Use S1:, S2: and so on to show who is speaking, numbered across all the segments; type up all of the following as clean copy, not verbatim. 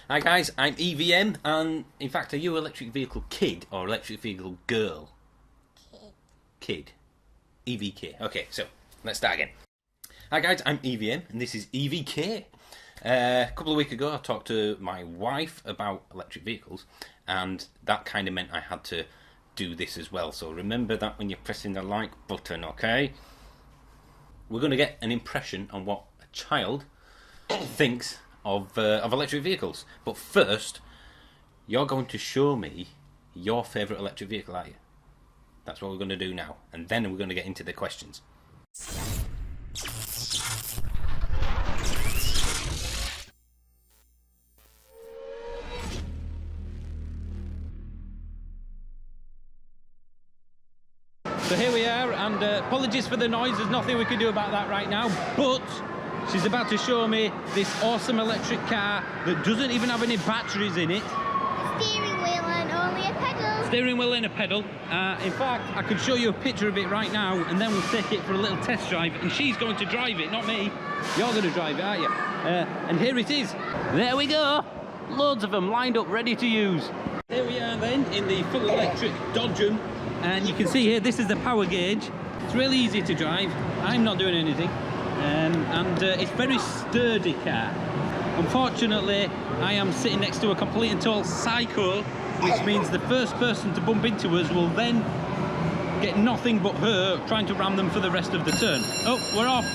S1: Hi guys, I'm EVM, and in fact, are you electric vehicle kid or electric vehicle girl? Kid. EVK. Okay, so let's start again. Hi guys, I'm EVM, and this is EVK. A couple of weeks ago, I talked to my wife about electric vehicles, and that kind of meant I had to do this as well. So remember that when you're pressing the like button, okay? We're going to get an impression on what a child thinks of electric vehicles. But first, you're going to show me your favourite electric vehicle, are you? That's what we're going to do now. And then we're going to get into the questions. So here we are, and apologies for the noise, there's nothing we can do about that right now, but she's about to show me this awesome electric car that doesn't even have any batteries in it.
S2: A steering wheel and only a pedal.
S1: Steering wheel and a pedal. In fact, I could show you a picture of it right now, and then we'll take it for a little test drive, and she's going to drive it, not me. You're going to drive it, aren't you? And here it is. There we go. Loads of them lined up, ready to use. Here we are then, in the full electric Dodgem. And you can see here, this is the power gauge. It's really easy to drive. I'm not doing anything. And it's a very sturdy car. Unfortunately, I am sitting next to a complete and total psycho, which means the first person to bump into us will then get nothing but her trying to ram them for the rest of the turn. Oh, we're off.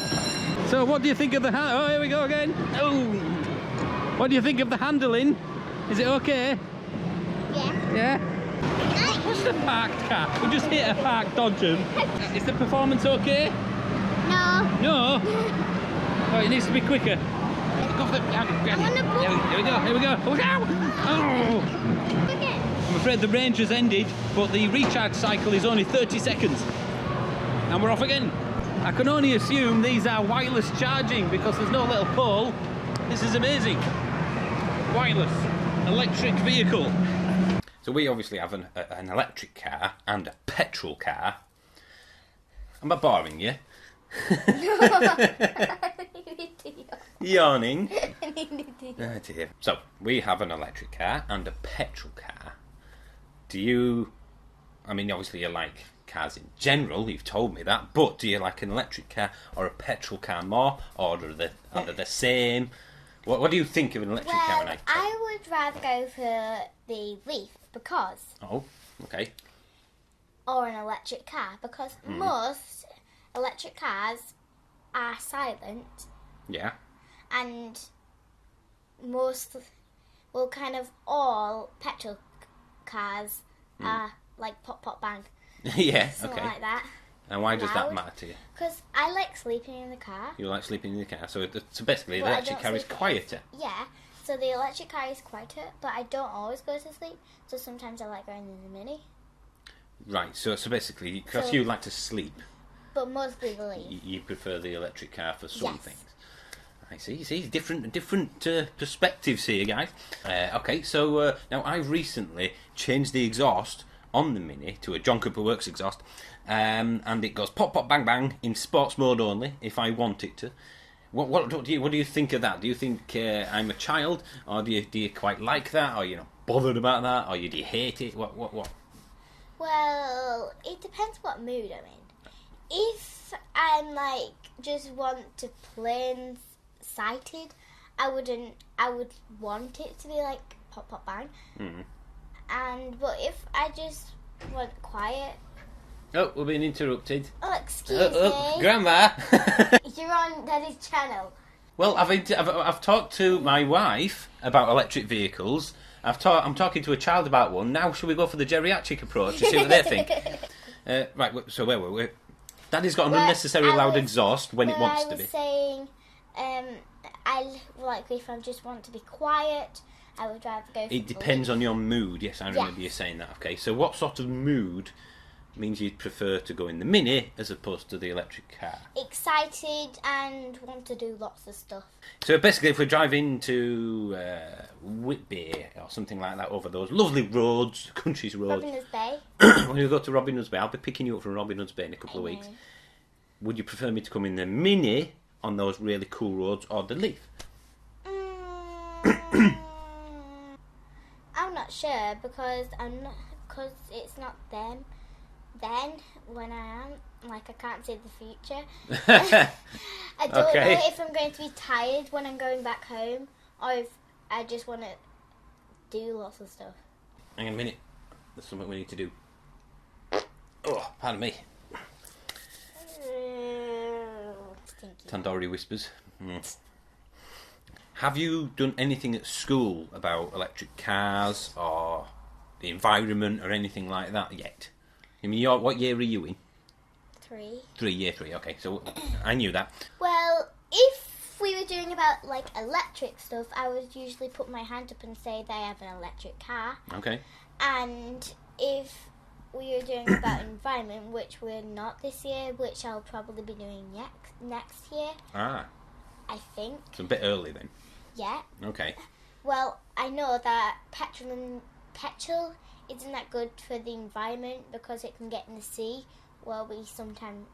S1: So what do you think of the oh, here we go again. Oh, what do you think of the handling? Is it okay?
S2: Yeah.
S1: Yeah? What's the parked car? We just hit a parked Dodgem. Is the performance okay?
S2: No.
S1: No? Oh, it needs to be quicker. Go for the... Here we go, here we go. Look out! Oh.
S2: Okay.
S1: I'm afraid the range has ended, but the recharge cycle is only 30 seconds. And we're off again. I can only assume these are wireless charging because there's no little pole. This is amazing. Wireless electric vehicle. So we obviously have an electric car and a petrol car. Am I boring you? Yawning. Oh dear. So we have an electric car and a petrol car. Do you... I mean, obviously you like cars in general, you've told me that, but do you like an electric car or a petrol car more? Or are they the same? What do you think of an electric car?
S2: Well, I would rather go for the Leaf because...
S1: Oh, okay.
S2: Or an electric car because most electric cars are silent.
S1: Yeah.
S2: And most, well, kind of all petrol cars are like pop, pop, bang.
S1: Yeah,
S2: Something
S1: okay.
S2: like that.
S1: And why does that
S2: Loud.
S1: matter to you?
S2: Because I like sleeping in the car.
S1: You like sleeping in the car, so basically the
S2: But I
S1: electric
S2: don't
S1: car is
S2: sleep-
S1: quieter.
S2: Yeah, so the electric car is quieter, but I don't always go to sleep. So sometimes I like going in the Mini.
S1: Right, so basically, because
S2: So-
S1: you like to sleep,
S2: But mostly the Leaf.
S1: you prefer the electric car for some
S2: Yes.
S1: things. I see, different perspectives here, guys. Okay, so now I've recently changed the exhaust on the Mini to a John Cooper Works exhaust, and it goes pop, pop, bang, bang in sports mode only if I want it to. What do you think of that? Do you think I'm a child, or do you quite like that, or you're not bothered about that, or do you hate it? What?
S2: Well, it depends what mood I'm in. If I'm like just want to plain sighted, I would want it to be like pop, pop, bang. But if I just want quiet.
S1: Oh, we're being interrupted.
S2: Oh, excuse me.
S1: Grandma.
S2: You're on Daddy's channel.
S1: Well, I've talked to my wife about electric vehicles. I'm talking to a child about one. Now, shall we go for the geriatric approach to see what they think? Right. So where were we? Daddy's got an unnecessarily loud exhaust when it wants to be.
S2: I was saying, if I just want to be quiet, I would rather go. For
S1: It depends on your mood. Yes, I remember you saying that. Okay. So what sort of mood means you'd prefer to go in the Mini as opposed to the electric car?
S2: Excited and want to do lots of stuff.
S1: So basically, if we're driving to Whitby or something like that over those lovely roads, country's roads.
S2: Robin Hood's Bay.
S1: When you go to Robin Hood's Bay, I'll be picking you up from Robin Hood's Bay in a couple of weeks. Would you prefer me to come in the Mini on those really cool roads or the Leaf?
S2: that sure because it's not them. Then when I am, like, I can't see the future. I don't know if I'm going to be tired when I'm going back home, or if I just want to do lots of stuff.
S1: Hang on a minute. There's something we need to do. Oh, pardon me.
S2: Stinky.
S1: Tandoori whispers. Have you done anything at school about electric cars or the environment or anything like that yet? I mean, what year are you in?
S2: 3.
S1: Year 3, okay. So I knew that.
S2: Well, if we were doing about, like, electric stuff, I would usually put my hand up and say that I have an electric car.
S1: Okay.
S2: And if we were doing about environment, which we're not this year, which I'll probably be doing next year.
S1: Ah.
S2: I think.
S1: It's a bit early then.
S2: Yeah.
S1: Okay.
S2: Well, I know that petrol isn't that good for the environment because it can get in the sea where we sometimes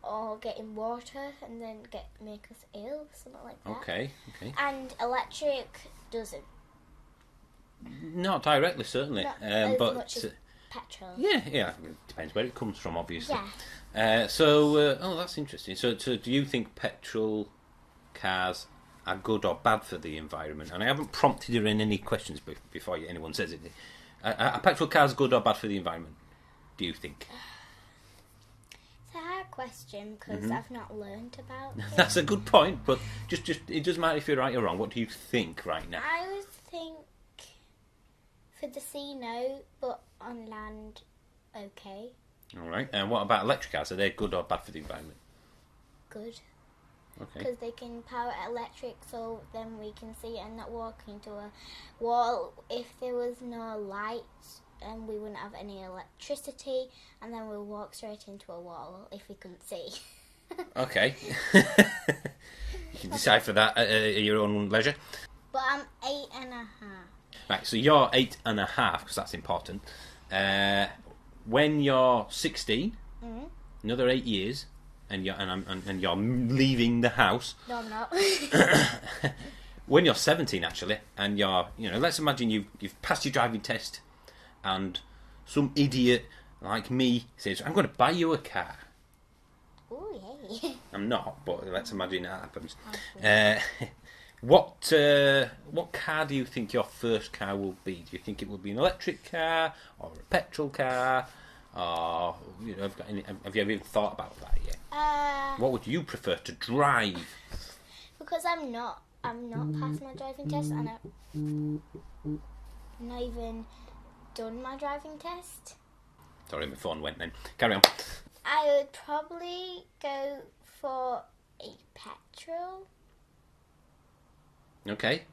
S2: or get in water and then make us ill, something like that.
S1: Okay.
S2: And electric doesn't.
S1: Not directly, certainly.
S2: Not as
S1: but
S2: much as petrol.
S1: Yeah. It depends where it comes from, obviously.
S2: Yeah.
S1: That's interesting. So do you think petrol cars are good or bad for the environment? And I haven't prompted you in any questions before anyone says it. Are petrol cars good or bad for the environment, do you think?
S2: It's a hard question because I've not learned about it.
S1: That's a good point, but just it doesn't matter if you're right or wrong. What do you think right now?
S2: I would think for the sea, no, but on land, okay.
S1: All right. And what about electric cars? Are they good or bad for the environment?
S2: Good.
S1: Okay.
S2: Because they can power electric, so then we can see and not walk into a wall. If there was no lights, and we wouldn't have any electricity, and then we'll walk straight into a wall if we couldn't see.
S1: Okay. You can decipher that at your own leisure.
S2: But I'm 8.5.
S1: Right, so you're 8.5, because that's important. When you're 16, another 8 years, and you're leaving the house.
S2: No, I'm not.
S1: When you're 17, actually, and let's imagine you've passed your driving test, and some idiot like me says, "I'm going to buy you a car."
S2: Oh, yay.
S1: I'm not, but let's imagine that happens. What car do you think your first car will be? Do you think it will be an electric car or a petrol car? Or have you ever even thought about that yet? What would you prefer to drive?
S2: Because I'm not passed my driving test, and I'm not even done my driving test.
S1: Sorry, my phone went then. Carry on.
S2: I would probably go for a petrol.
S1: Okay.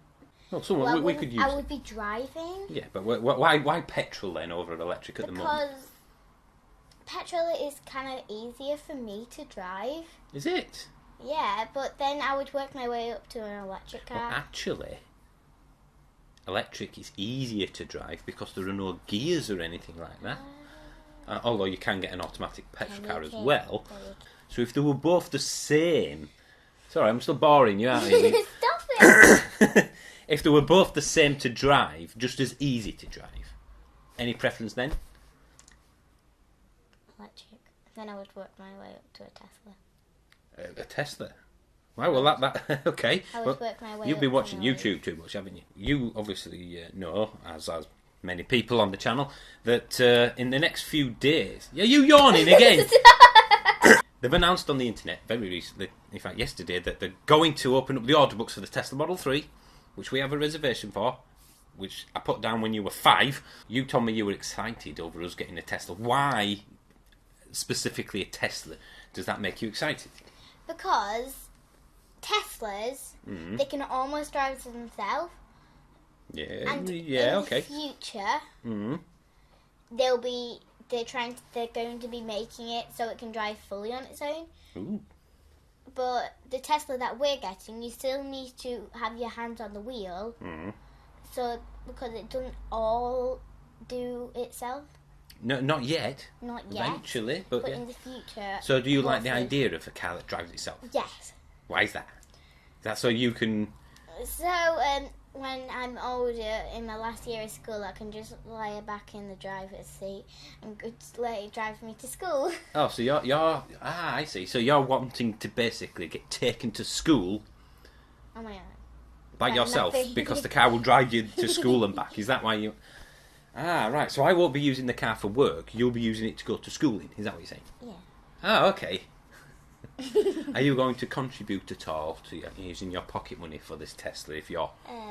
S1: Well, we could use
S2: I would be driving.
S1: Yeah, but why petrol then over electric at the moment?
S2: Because petrol is kind of easier for me to drive.
S1: Is it?
S2: Yeah, but then I would work my way up to an electric car.
S1: Well, actually, electric is easier to drive because there are no gears or anything like that. Although you can get an automatic petrol car as well. So if they were both the same... Sorry, I'm still boring you, aren't you?
S2: Stop it!
S1: If they were both the same to drive, just as easy to drive, any preference then?
S2: Electric. Then I would work my way up to a Tesla.
S1: A Tesla? Wow, well, that okay.
S2: I would work my way
S1: You've been
S2: up
S1: watching
S2: to my
S1: YouTube too much, haven't you? You obviously know, as many people on the channel, that in the next few days... Yeah, you yawning again! They've announced on the internet very recently, in fact yesterday, that they're going to open up the order books for the Tesla Model 3, which we have a reservation for, which I put down when you were 5. You told me you were excited over us getting a Tesla. Why specifically a Tesla? Does that make you excited?
S2: Because Teslas, they can almost drive themselves.
S1: Yeah,
S2: And
S1: okay.
S2: in the future, they're going to be making it so it can drive fully on its own.
S1: Ooh.
S2: But the Tesla that we're getting, you still need to have your hands on the wheel. So because it doesn't all do itself.
S1: No, not yet.
S2: Not yet.
S1: Eventually, but yeah.
S2: in the future.
S1: So do you like the
S2: hopefully.
S1: idea of a car that drives itself?
S2: Yes.
S1: Why is that? Is that so you can...
S2: So when I'm older, in my last year of school, I can just lay back in the driver's seat and let it drive me to school.
S1: Oh, so I see. So you're wanting to basically get taken to school
S2: On my own.
S1: by yourself because the car will drive you to school and back. Is that why you? Ah, right. So I won't be using the car for work. You'll be using it to go to school in. Is that what you're saying?
S2: Yeah.
S1: Oh, okay. Are you going to contribute at all to using your pocket money for this Tesla if you're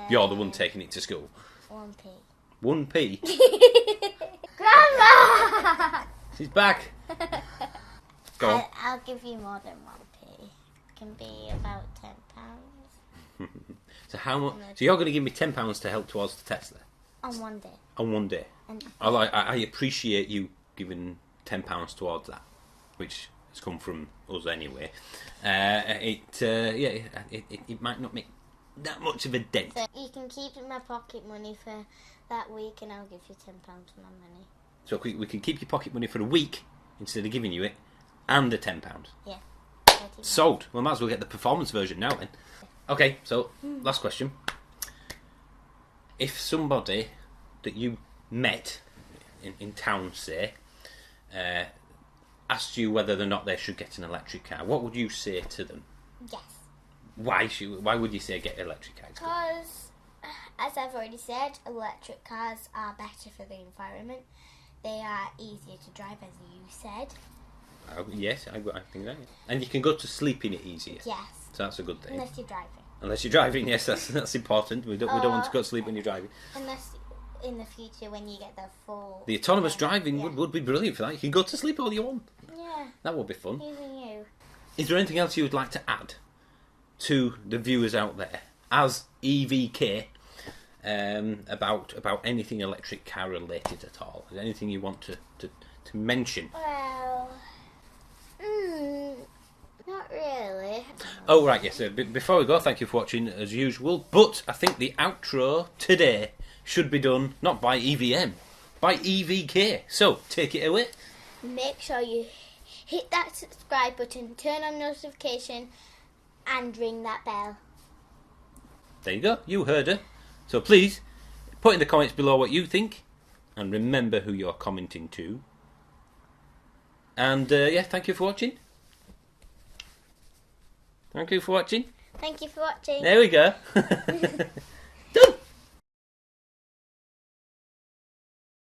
S1: the one taking it to school?
S2: 1p.
S1: 1p?
S2: Grandma!
S1: She's back. Go on.
S2: I'll give you more than 1p. It can be about £10.
S1: So how much? So you're going to give me £10 to help towards the Tesla?
S2: On one day.
S1: On one day.
S2: And
S1: I appreciate you giving £10 towards that, which has come from us anyway. It might not make that much of a dent.
S2: so you can keep my pocket money for that week, and I'll give you £10 for my money.
S1: So we can keep your pocket money for a week instead of giving you it, and the £10.
S2: Yeah.
S1: Sold. Well, might as well get the performance version now then. Okay, so last question. If somebody that you met in town, say, asked you whether or not they should get an electric car, what would you say to them?
S2: Yes.
S1: Why would you say get electric cars?
S2: Because, as I've already said, electric cars are better for the environment. They are easier to drive, as you said.
S1: Yes, I think that. And you can go to sleep in it easier.
S2: Yes.
S1: So that's a good thing.
S2: Unless you're driving.
S1: Unless you're driving, yes, that's important. We don't want to go to sleep when you're driving.
S2: Unless in the future when you get the full...
S1: The autonomous driving would be brilliant for that. You can go to sleep all you want.
S2: Yeah.
S1: That would be fun.
S2: Even you.
S1: Is there anything else you would like to add to the viewers out there as EVK about anything electric car related at all? Is there anything you want to mention?
S2: Well, not really.
S1: Oh, right, yes. Before we go, thank you for watching as usual. But I think the outro today should be done not by EVM, by EVK. So, take it away.
S2: Make sure you hit that subscribe button, turn on notification, and ring that bell.
S1: There you go. You heard her. So please, put in the comments below what you think. And remember who you're commenting to. And, thank you for watching. Thank you for watching.
S2: Thank you for watching.
S1: There we go.